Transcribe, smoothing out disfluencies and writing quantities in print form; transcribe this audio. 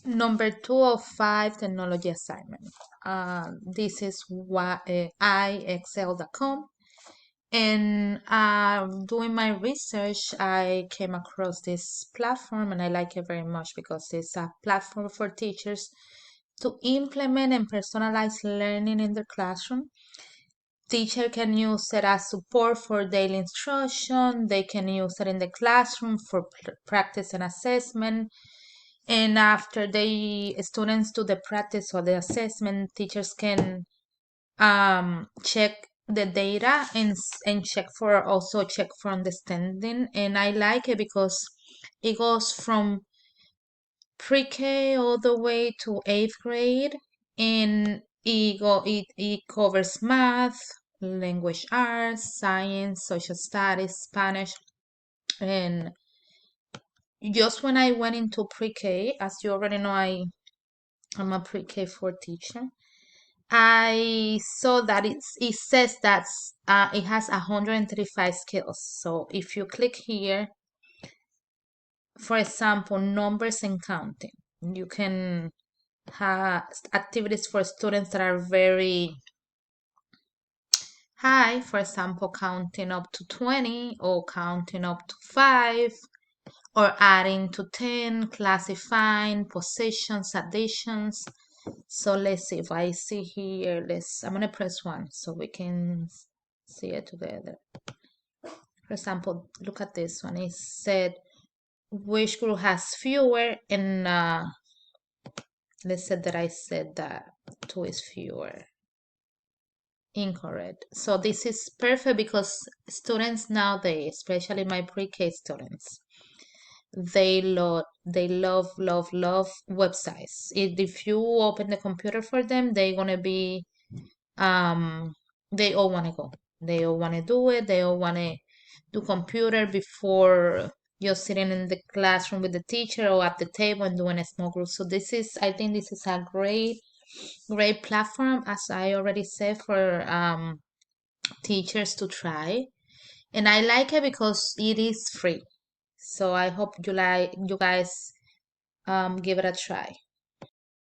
Number 2 of 5 technology assignment. This is iexcel.com. And doing my research, I came across this platform and I like it very much because it's a platform for teachers to implement and personalize learning in the classroom. Teacher can use it as support for daily instruction. They can use it in the classroom for practice and assessment. And after the students do the practice or the assessment, teachers can check the data and check for understanding. And I like it because it goes from pre-K all the way to 8th grade, and it covers math, language arts, science, social studies, Spanish. And just when I went into pre-K, as you already know, I'm a pre-K 4 teacher. I saw that it says that it has 135 skills. So if you click here, for example, numbers and counting, you can have activities for students that are very high, for example, counting up to 20 or counting up to 5 or adding to 10, classifying, positions, additions. So let's see if I see here, I'm gonna press 1 so we can see it together. For example, look at this one. It said which group has fewer, and let's say that I said that 2 is fewer. Incorrect. So this is perfect because students nowadays, especially my pre-K students, they love websites. If you open the computer for them, they're gonna be um they all want to go. They all want to do it. They all want to do computer before you're sitting in the classroom with the teacher or at the table and doing a small group. So I think this is a great platform, as I already said, for teachers to try. And I like it because it is free. So I hope you guys give it a try.